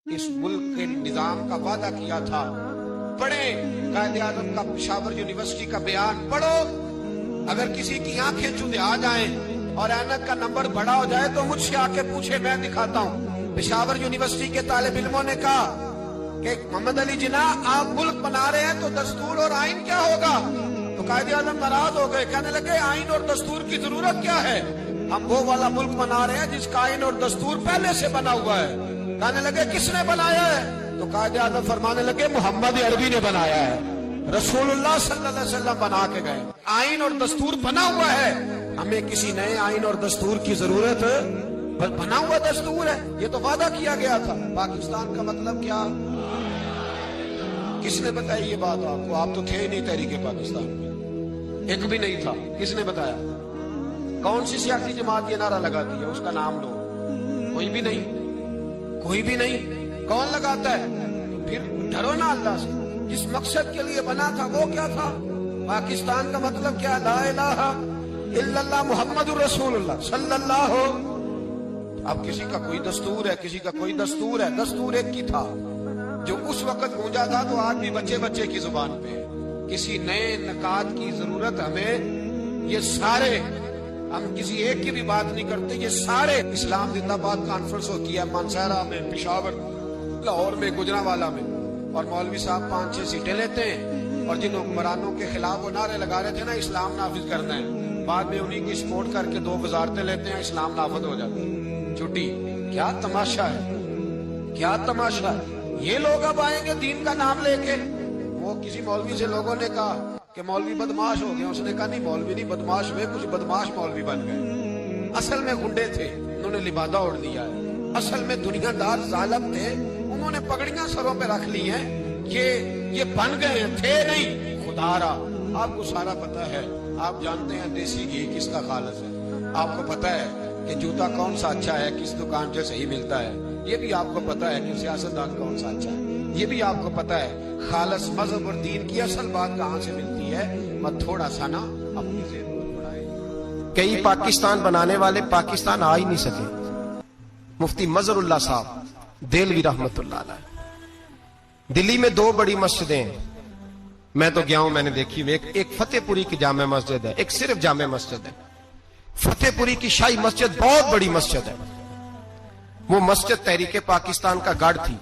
اس ملک کے نظام کا وعدہ کیا تھا. پڑھے قائد اعظم کا پشاور یونیورسٹی کا بیان پڑھو. اگر کسی کی آنکھیں چندھا جائیں اور اینک کا نمبر بڑا ہو جائے تو مجھ سے آ کے پوچھے، میں دکھاتا ہوں. پشاور یونیورسٹی کے طالب علموں نے کہا کہ محمد علی جناح آپ ملک بنا رہے ہیں تو دستور اور آئین کیا ہوگا؟ تو قائد اعظم ناراض ہو گئے، کہنے لگے آئین اور دستور کی ضرورت کیا ہے؟ ہم وہ والا ملک بنا رہے ہیں جس کا آئین اور دستور پہلے سے بنا ہوا ہے. کہنے لگے کس نے بنایا ہے؟ تو قائد اعظم فرمانے لگے محمد عربی نے بنایا ہے، رسول اللہ صلی اللہ علیہ وسلم بنا کے گئے. آئین اور دستور بنا ہوا ہے، ہمیں کسی نئے آئین اور دستور کی ضرورت ہے؟ بنا ہوا دستور ہے. یہ تو وعدہ کیا گیا تھا. پاکستان کا مطلب کیا؟ کس نے بتائی یہ بات آپ کو؟ آپ تو تھے ہی نہیں تحریک پاکستان میں، ایک بھی نہیں تھا. کس نے بتایا؟ کون سی سیاسی جماعت یہ نعرہ لگاتی ہے؟ اس کا نام لو. کوئی بھی نہیں، کوئی بھی نہیں. کون لگاتا ہے؟ تو پھر ڈرو نا اللہ سے. جس مقصد کے لیے بنا تھا وہ کیا تھا؟ پاکستان کا مطلب کیا؟ لا الہ الا اللہ محمد رسول اللہ صلی اللہ. اب کسی کا کوئی دستور ہے، کسی کا کوئی دستور ہے. دستور ایک کی تھا جو اس وقت گونجا تھا تو آج بھی بچے بچے کی زبان پہ. کسی نئے نکات کی ضرورت ہمیں، یہ سارے، ہم کسی ایک کی بھی بات نہیں کرتے، یہ سارے. اسلام زندہ باد کانفرنس ہوتی ہے مانسہرہ میں، پشاور، لاہور میں، گجرانوالہ میں، اور مولوی صاحب 5-6 سیٹیں لیتے ہیں، اور جن حکمرانوں کے خلاف وہ نعرے لگا رہے تھے نا اسلام نافذ کرنا ہے، بعد میں انہی کی سپورٹ کر کے 2 وزارتیں لیتے ہیں، اسلام نافذ ہو جاتا ہے. چھٹی. کیا تماشا ہے، کیا تماشا ہے. یہ لوگ اب آئیں گے دین کا نام لے کے. وہ کسی مولوی سے لوگوں نے کہا کہ مولوی بدماش ہو گئے. اس نے کہا نہیں، مولوی نہیں بدماش ہوئے، کچھ بدماش مولوی بن گئے. اصل میں گنڈے تھے، انہوں نے لبادہ اوڑھ لیا ہے. اصل میں دنیا دار ظالم تھے، انہوں نے پگڑیاں سروں پہ رکھ لی ہیں. یہ بن گئے ہیں، تھے نہیں. خدا را آپ کو سارا پتا ہے. آپ جانتے ہیں دیسی گھی کس کا خالص ہے. آپ کو پتا ہے کہ جوتا کون سا اچھا ہے، کس دکان سے صحیح ملتا ہے. یہ بھی آپ کو پتا ہے کہ سیاستدان کون سا اچھا ہے. یہ بھی آپ کو پتا ہے خالص مذہب اور دین کی اصل بات کہاں سے ملتی ہے. میں تھوڑا سا نا اپنی ذہن بڑھائے. کئی پاکستان بنانے والے پاکستان آ ہی نہیں سکے. مفتی مظہر اللہ صاحب دہلوی رحمت اللہ علیہ. دلی میں 2 بڑی مسجدیں ہیں، میں تو گیا ہوں، میں نے دیکھی. ایک فتح پوری کی جامع مسجد ہے، ایک صرف جامع مسجد ہے. فتح پوری کی شاہی مسجد بہت بڑی مسجد ہے. وہ مسجد تحریک پاکستان کا گڑھ تھی.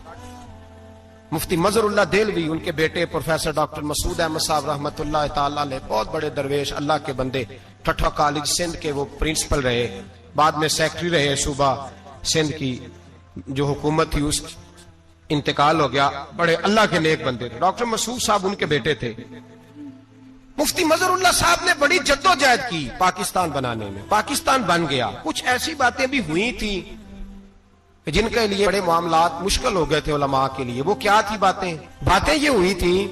مفتی مظہر اللہ دہلوی، ان کے بیٹے پروفیسر ڈاکٹر مسعود احمد صاحب رحمت اللہ تعالی علیہ، بہت بڑے درویش، اللہ کے بندے. ٹھٹھا کالج سندھ کے وہ پرنسپل رہے، بعد میں سیکٹری رہے صوبہ سندھ کی جو حکومت تھی، اس انتقال ہو گیا. بڑے اللہ کے نیک بندے تھے. ڈاکٹر مسعود صاحب ان کے بیٹے تھے. مفتی مظہر اللہ صاحب نے بڑی جدوجہد کی پاکستان بنانے میں. پاکستان بن گیا. کچھ ایسی باتیں بھی ہوئی تھیں جن کے لیے بڑے معاملات مشکل ہو گئے تھے علماء کے لیے. وہ کیا تھی باتیں یہ ہوئی تھیں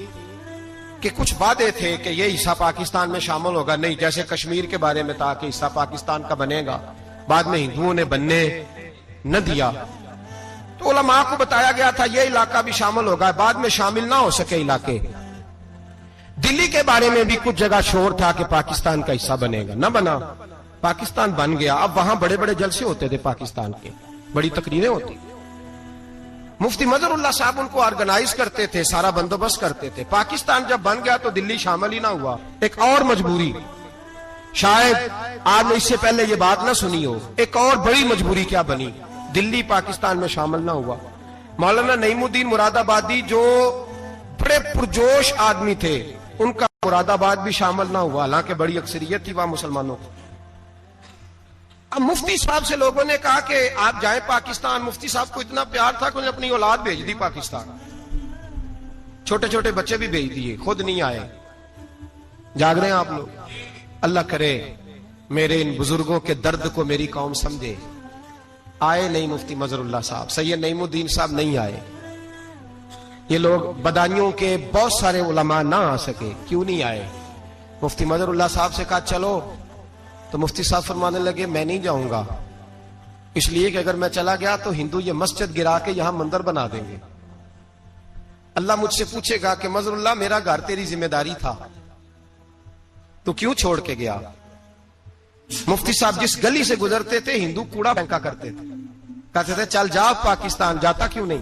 کہ کچھ وعدے تھے کہ یہ حصہ پاکستان میں شامل ہوگا. نہیں، جیسے کشمیر کے بارے میں تھا کہ حصہ پاکستان کا بنے گا، بعد میں ہندوؤں نے بننے نہ دیا. تو علماء کو بتایا گیا تھا یہ علاقہ بھی شامل ہوگا، بعد میں شامل نہ ہو سکے علاقے. دلی کے بارے میں بھی کچھ جگہ شور تھا کہ پاکستان کا حصہ بنے گا، نہ بنا. پاکستان بن گیا. اب وہاں بڑے بڑے جلسے ہوتے تھے پاکستان کے، بڑی تقریریں ہوتی. مفتی مظہر اللہ صاحب ان کو آرگنائز کرتے تھے، سارا بندوبست کرتے تھے. پاکستان جب بن گیا تو دلی شامل ہی نہ ہوا. ایک اور مجبوری، شاید آپ نے اس سے پہلے یہ بات نہ سنی ہو، ایک اور بڑی مجبوری کیا بنی؟ دلی پاکستان میں شامل نہ ہوا. مولانا نعیم الدین مراد آبادی جو بڑے پرجوش آدمی تھے، ان کا مراد آباد بھی شامل نہ ہوا، حالانکہ بڑی اکثریت تھی وہاں مسلمانوں کی. اب مفتی صاحب سے لوگوں نے کہا کہ آپ جائیں پاکستان. مفتی صاحب کو اتنا پیار تھا کہ انہوں نے اپنی اولاد بھیج دی پاکستان. چھوٹے چھوٹے بچے بھی بھیج دیے، خود نہیں آئے. جاگ رہے ہیں آپ لوگ؟ اللہ کرے میرے ان بزرگوں کے درد کو میری قوم سمجھے. آئے نہیں مفتی مظہر اللہ صاحب، سید نعیم الدین صاحب نہیں آئے. یہ لوگ بدانیوں کے بہت سارے علماء نہ آ سکے. کیوں نہیں آئے؟ مفتی مظہر اللہ صاحب سے کہا چلو، تو مفتی صاحب فرمانے لگے میں نہیں جاؤں گا، اس لیے کہ اگر میں چلا گیا تو ہندو یہ مسجد گرا کے یہاں مندر بنا دیں گے. اللہ مجھ سے پوچھے گا کہ مظہر اللہ میرا گھر تیری ذمہ داری تھا، تو کیوں چھوڑ کے گیا؟ مفتی صاحب جس گلی سے گزرتے تھے ہندو کوڑا پھینکا کرتے تھے، کہتے تھے چل جا پاکستان، جاتا کیوں نہیں؟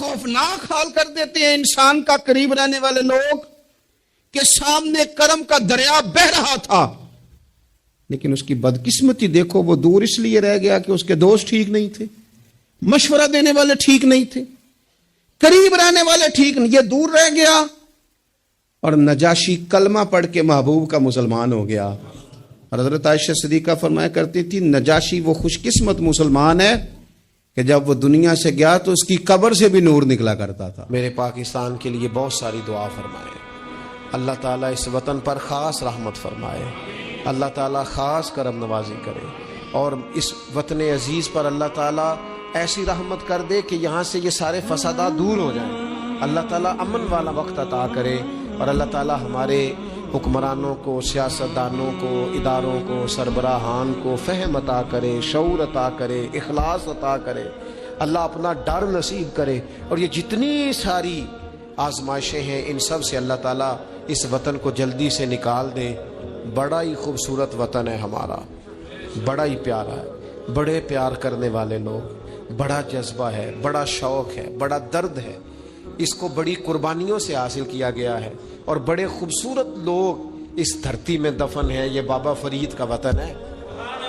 خوفناک حال کر دیتے ہیں انسان کا قریب رہنے والے لوگ کہ سامنے کرم کا دریا بہ رہا تھا، لیکن اس کی بدقسمتی دیکھو، وہ دور اس لیے رہ گیا کہ اس کے دوست ٹھیک نہیں تھے، مشورہ دینے والے ٹھیک نہیں تھے، قریب رہنے والے ٹھیک نہیں، یہ دور رہ گیا اور نجاشی کلمہ پڑھ کے محبوب کا مسلمان ہو گیا۔ اور حضرت عائشہ صدیقہ فرمایا کرتی تھی نجاشی وہ خوش قسمت مسلمان ہے کہ جب وہ دنیا سے گیا تو اس کی قبر سے بھی نور نکلا کرتا تھا۔ میرے پاکستان کے لیے بہت ساری دعا فرمائے، اللہ تعالیٰ اس وطن پر خاص رحمت فرمائے، اللہ تعالیٰ خاص کرم نوازی کرے، اور اس وطن عزیز پر اللہ تعالیٰ ایسی رحمت کر دے کہ یہاں سے یہ سارے فسادات دور ہو جائیں، اللہ تعالیٰ امن والا وقت عطا کرے، اور اللہ تعالیٰ ہمارے حکمرانوں کو، سیاستدانوں کو، اداروں کو، سربراہان کو فہم عطا کرے، شعور عطا کرے، اخلاص عطا کرے، اللہ اپنا ڈر نصیب کرے، اور یہ جتنی ساری آزمائشیں ہیں ان سب سے اللہ تعالیٰ اس وطن کو جلدی سے نکال دے۔ بڑا ہی خوبصورت وطن ہے ہمارا، بڑا ہی پیارا ہے، بڑے پیار کرنے والے لوگ، بڑا جذبہ ہے، بڑا شوق ہے، بڑا درد ہے، اس کو بڑی قربانیوں سے حاصل کیا گیا ہے، اور بڑے خوبصورت لوگ اس دھرتی میں دفن ہیں۔ یہ بابا فرید کا وطن ہے،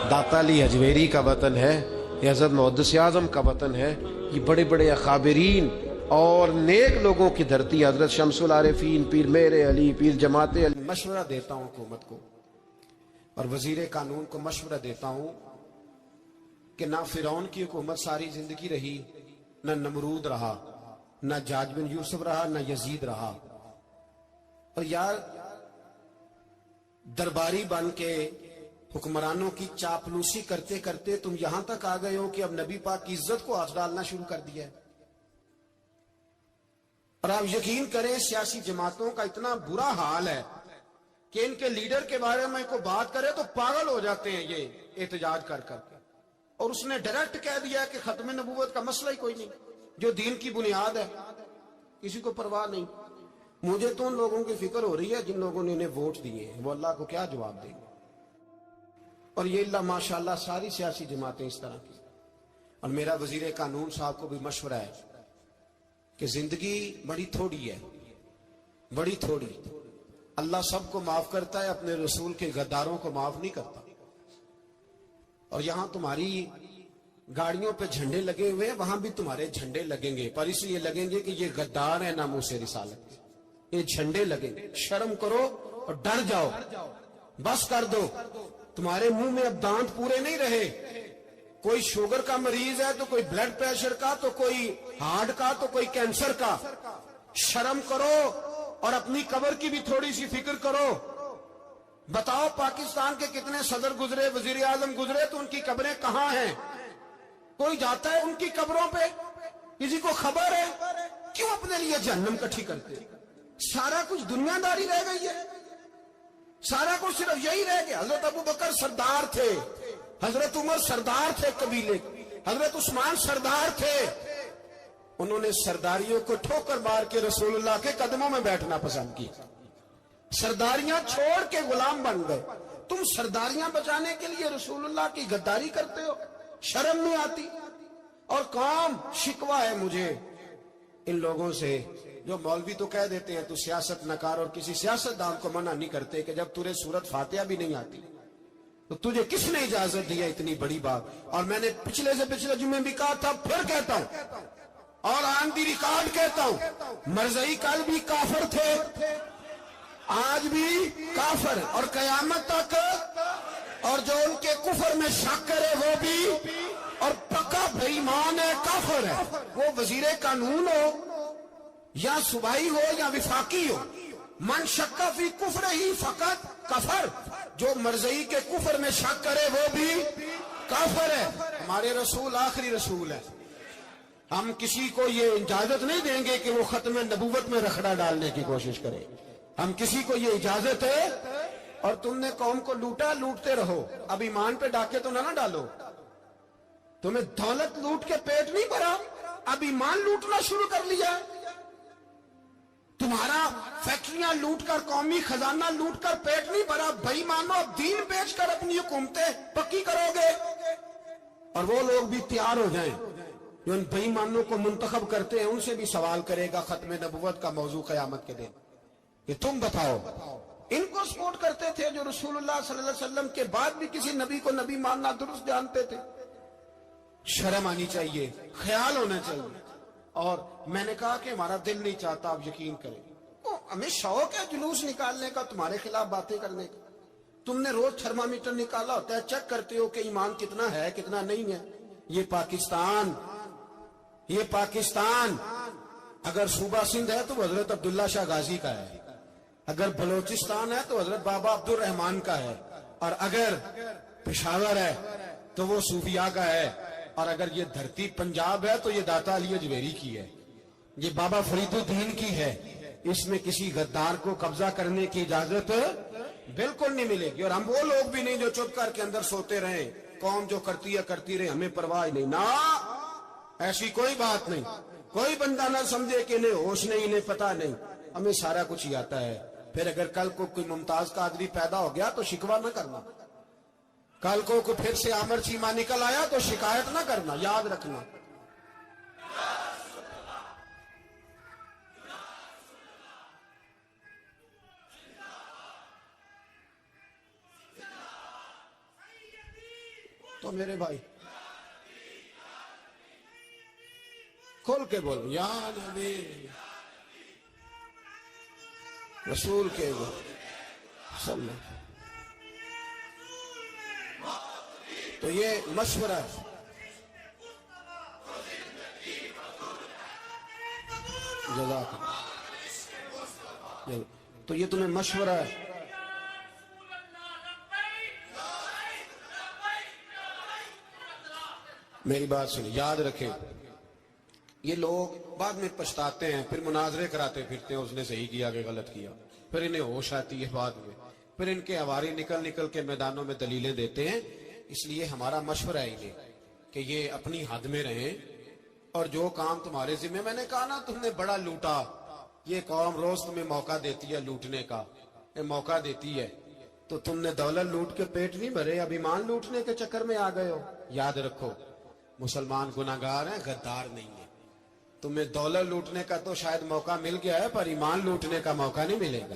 داتا علی حجویری کا وطن ہے، یہ حضرت محدث اعظم کا وطن ہے، یہ بڑے بڑے اکابرین اور نیک لوگوں کی دھرتی، حضرت شمس العارفین، پیر میر علی، پیر جماعت علی۔ مشورہ دیتا ہوں حکومت کو اور وزیر قانون کو مشورہ دیتا ہوں کہ نہ فرعون کی حکومت ساری زندگی رہی، نہ نمرود رہا، نہ جاج بن یوسف رہا، نہ یزید رہا، اور یار درباری بن کے حکمرانوں کی چاپلوسی کرتے کرتے تم یہاں تک آ گئے ہو کہ اب نبی پاک کی عزت کو ہاتھ ڈالنا شروع کر دیا ہے۔ اور آپ یقین کریں سیاسی جماعتوں کا اتنا برا حال ہے کہ ان کے لیڈر کے بارے میں کوئی بات کرے تو پاگل ہو جاتے ہیں یہ احتجاج کر کر کے، اور اس نے ڈائریکٹ کہہ دیا کہ ختم نبوت کا مسئلہ ہی کوئی نہیں، جو دین کی بنیاد ہے، کسی کو پرواہ نہیں۔ مجھے تو ان لوگوں کی فکر ہو رہی ہے جن لوگوں نے انہیں ووٹ دیے ہیں، وہ اللہ کو کیا جواب دیں گے۔ اور یہ اللہ ماشاءاللہ ساری سیاسی جماعتیں اس طرح کی۔ اور میرا وزیر قانون صاحب کو بھی مشورہ ہے کہ زندگی بڑی تھوڑی ہے، بڑی تھوڑی، اللہ سب کو معاف کرتا ہے، اپنے رسول کے غداروں کو معاف نہیں کرتا۔ اور یہاں تمہاری گاڑیوں پہ جھنڈے لگے ہوئے ہیں، وہاں بھی تمہارے جھنڈے لگیں گے، پر اس لیے لگیں گے کہ یہ غدار ہے ناموس رسالت، یہ جھنڈے لگیں گے۔ شرم کرو اور ڈر جاؤ، بس کر دو، تمہارے منہ میں اب دانت پورے نہیں رہے۔ کوئی شوگر کا مریض ہے تو کوئی بلڈ پریشر کا، تو کوئی ہارٹ کا، تو کوئی کینسر کا۔ شرم کرو اور اپنی قبر کی بھی تھوڑی سی فکر کرو۔ بتاؤ پاکستان کے کتنے صدر گزرے، وزیر اعظم گزرے، تو ان کی قبریں کہاں ہیں؟ کوئی جاتا ہے ان کی قبروں پہ؟ کسی کو خبر ہے؟ کیوں اپنے لیے جہنم کٹھی کرتے؟ سارا کچھ دنیا داری رہ گئی ہے، سارا کچھ صرف یہی رہ گیا۔ حضرت ابو بکر سردار تھے، حضرت عمر سردار تھے قبیلے، حضرت عثمان سردار تھے، انہوں نے سرداریوں کو ٹھوکر مار کے رسول اللہ کے قدموں میں بیٹھنا پسند کیا، سرداریاں چھوڑ کے غلام بن گئے۔ تم سرداریاں بچانے کے لیے رسول اللہ کی غداری کرتے ہو، شرم نہیں آتی؟ اور قوم شکوہ ہے مجھے ان لوگوں سے جو مولوی تو کہہ دیتے ہیں تو سیاست نہ کر، اور کسی سیاستدان کو منع نہیں کرتے کہ جب تجھے سورت فاتحہ بھی نہیں آتی تو تجھے کس نے اجازت دی ہے اتنی بڑی بات؟ اور میں نے پچھلے سے پچھلے جمعے بھی کہا تھا، پھر کہتا ہوں اور آن دی ریکارڈ کہتا ہوں، مرزائی کل بھی کافر تھے، آج بھی کافر، اور قیامت تک، اور جو ان کے کفر میں شک کرے وہ بھی، اور پکا بے ایمان ہے، کافر ہے۔ وہ وزیر قانون ہو یا صوبائی ہو یا وفاقی ہو، من شک فی کفر ہی فقط کفر، جو مرزائی کے کفر میں شک کرے وہ بھی کافر ہے۔ ہمارے رسول آخری رسول ہے، ہم کسی کو یہ اجازت نہیں دیں گے کہ وہ ختم نبوت میں رخڑا ڈالنے کی کوشش کرے، ہم کسی کو یہ اجازت ہے۔ اور تم نے قوم کو لوٹا، لوٹتے رہو، اب ایمان پہ ڈاکے تو نہ ڈالو۔ تمہیں دولت لوٹ کے پیٹ نہیں بھرا، اب ایمان لوٹنا شروع کر لیا۔ تمہارا فیکٹریاں لوٹ کر، قومی خزانہ لوٹ کر پیٹ نہیں بھرا، بھائی مانو اب دین بیچ کر اپنی حکومتیں پکی کرو گے۔ اور وہ لوگ بھی تیار ہو جائیں جو ان بےایمانوں کو منتخب کرتے ہیں ان سے بھی سوال کرے گا ختم نبوت کا موضوع قیامت کے دن کہ تم بتاؤ. ان کو سپورٹ کرتے تھے جو رسول اللہ صلی اللہ علیہ وسلم کے بعد بھی کسی نبی کو نبی ماننا درست جانتے تھے. شرم آنی چاہیے, خیال ہونا چاہیے. اور میں نے کہا کہ ہمارا دل نہیں چاہتا, آپ یقین کریں. ہمیں شوق ہے جلوس نکالنے کا, تمہارے خلاف باتیں کرنے کا. تم نے روز تھرمامیٹر نکالا ہوتا ہے, چیک کرتے ہو کہ ایمان کتنا ہے کتنا نہیں ہے. یہ پاکستان اگر صوبہ سندھ ہے تو حضرت عبداللہ شاہ غازی کا ہے, اگر بلوچستان ہے تو حضرت بابا عبد الرحمان کا ہے, اور اگر پشاور ہے تو وہ صوفیاء کا ہے, اور اگر یہ دھرتی پنجاب ہے تو یہ داتا علی اجمیری کی ہے, یہ بابا فرید الدین کی ہے. اس میں کسی غدار کو قبضہ کرنے کی اجازت بالکل نہیں ملے گی. اور ہم وہ لوگ بھی نہیں جو چپ کر کے اندر سوتے رہیں, قوم جو کرتی ہے کرتی رہے, ہمیں پرواہ نہیں. نا, ایسی کوئی بات نہیں. کوئی بندہ نہ سمجھے کہ انہیں ہوش نہیں, انہیں پتہ نہیں. ہمیں سارا کچھ ہی آتا ہے. پھر اگر کل کو کوئی ممتاز قادری پیدا ہو گیا تو شکوہ نہ کرنا. کل کو کوئی پھر سے عامر چیمہ نکل آیا تو شکایت نہ کرنا, یاد رکھنا. تو میرے بھائی کھول کے بولو, یا نبی رسول کے بول. تو یہ مشورہ ہے. جزاک اللہ. تو یہ تمہیں مشورہ ہے. میری بات سنیں, یاد رکھیں, یہ لوگ بعد میں پچھتاتے ہیں, پھر مناظرے کراتے پھرتے ہیں اس نے صحیح کیا کہ غلط کیا, پھر انہیں ہوش آتی ہے بعد میں, پھر ان کے ہواری نکل کے میدانوں میں دلیلیں دیتے ہیں. اس لیے ہمارا مشورہ ہے انہیں کہ یہ اپنی حد میں رہیں, اور جو کام تمہارے ذمہ, میں نے کہا نا تم نے بڑا لوٹا, یہ قوم روز تمہیں موقع دیتی ہے لوٹنے کا, موقع دیتی ہے, تو تم نے دولت لوٹ کے پیٹ نہیں بھرے, اب ایمان لوٹنے کے چکر میں آ گئے ہو. یاد رکھو, مسلمان گناہگار ہیں, غدار نہیں ہیں. تمہیں دولت لوٹنے کا تو شاید موقع مل گیا ہے, پر ایمان لوٹنے کا موقع نہیں ملے گا.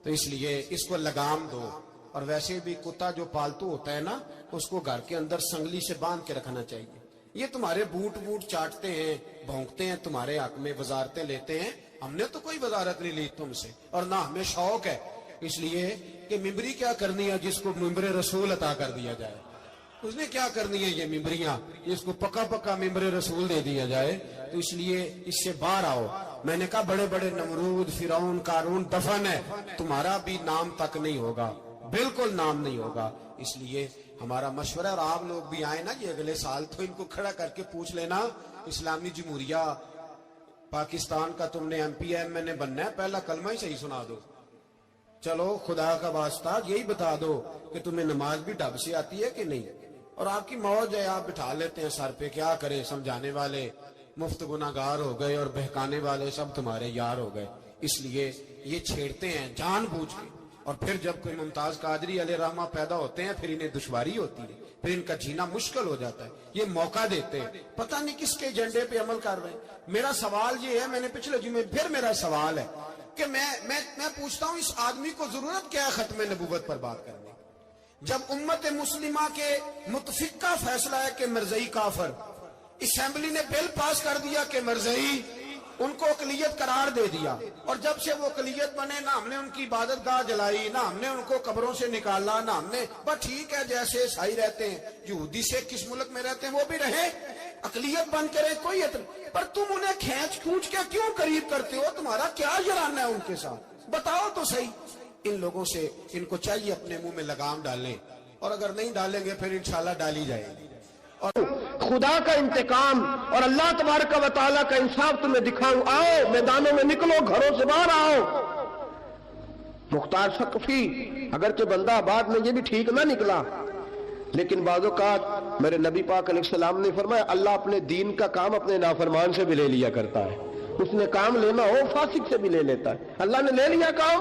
تو اس لیے اس کو لگام دو. اور ویسے بھی کتا جو پالتو ہوتا ہے نا, اس کو گھر کے اندر سنگلی سے باندھ کے رکھنا چاہیے. یہ تمہارے بوٹ چاٹتے ہیں, بھونکتے ہیں, تمہارے حق میں وزارتیں لیتے ہیں. ہم نے تو کوئی وزارت نہیں لی تم سے, اور نہ ہمیں شوق ہے. اس لیے کہ ممبری کیا کرنی ہے جس کو ممبر رسول عطا کر دیا جائے, اس نے کیا کرنی ہے یہ ممبریاں, اس کو پکا ممبر رسول دے دیا جائے. تو اس لیے اس سے باہر آؤ. میں نے کہا بڑے بڑے نمرود, فرعون, قارون دفن ہے, تمہارا بھی نام تک نہیں ہوگا, بالکل نام نہیں ہوگا. اس لیے ہمارا مشورہ, اور آپ لوگ بھی آئے نا یہ اگلے سال, تو ان کو کھڑا کر کے پوچھ لینا, اسلامی جمہوریہ پاکستان کا تم نے MPM بننا ہے, پہلا کلمہ ہی صحیح سنا دو. چلو خدا کا واسطہ یہی بتا دو کہ تمہیں نماز بھی ڈھب سے آتی ہے کہ نہیں. اور آپ کی موج ہے, آپ بٹھا لیتے ہیں سر پہ, کیا کرے, سمجھانے والے مفت گناہگار ہو گئے اور بہکانے والے سب تمہارے یار ہو گئے. اس لیے یہ چھیڑتے ہیں جان بوجھ کے. اور پھر جب کوئی ممتاز قادری علیہ رحمہ پیدا ہوتے ہیں, پھر انہیں دشواری ہوتی ہے, پھر ان کا جینا مشکل ہو جاتا ہے. یہ موقع دیتے ہیں, پتہ نہیں کس کے ایجنڈے پہ عمل کر رہے ہیں. میرا سوال یہ ہے, میں نے پچھلے جمعے پھر میرا سوال ہے کہ میں پوچھتا ہوں, اس آدمی کو ضرورت کیا ہے ختم نبوت پر بات کرنے, جب امت مسلمہ کے متفقہ فیصلہ ہے کہ مرزائی کافر, اسمبلی نے بل پاس کر دیا کہ مرزائی, ان کو اقلیت قرار دے دیا, اور جب سے وہ اقلیت بنے, نہ ہم نے ان کی عبادت گاہ جلائی, نہ ہم نے ان کو قبروں سے نکالا, نہ ہم نے, بس ٹھیک ہے جیسے عیسائی رہتے ہیں, یہودی سے کس ملک میں رہتے ہیں وہ بھی رہے, اقلیت بن کے رہے, کوئی اعتراض. پر تم انہیں کھینچ کے کیوں قریب کرتے ہو, تمہارا کیا جرانہ ہے ان کے ساتھ, بتاؤ تو صحیح. ان لوگوں سے ان کو چاہیے اپنے منہ میں لگام ڈالیں, اور اگر نہیں ڈالیں گے پھر انشاءاللہ ڈالی جائے گی. اور خدا کا انتقام اور اللہ تبارک و تعالیٰ کا انصاف تمہیں دکھاؤں. آؤ میدانوں میں نکلو, گھروں سے باہر آؤ. مختار ثقفی اگرچہ بندہ آباد میں یہ بھی ٹھیک نہ نکلا, لیکن بعض اوقات میرے نبی پاک علیہ السلام نے فرمایا اللہ اپنے دین کا کام اپنے نافرمان سے بھی لے لیا کرتا ہے. اس نے کام لینا ہو فاسق سے بھی لے لیتا ہے. اللہ نے لے لیا کام,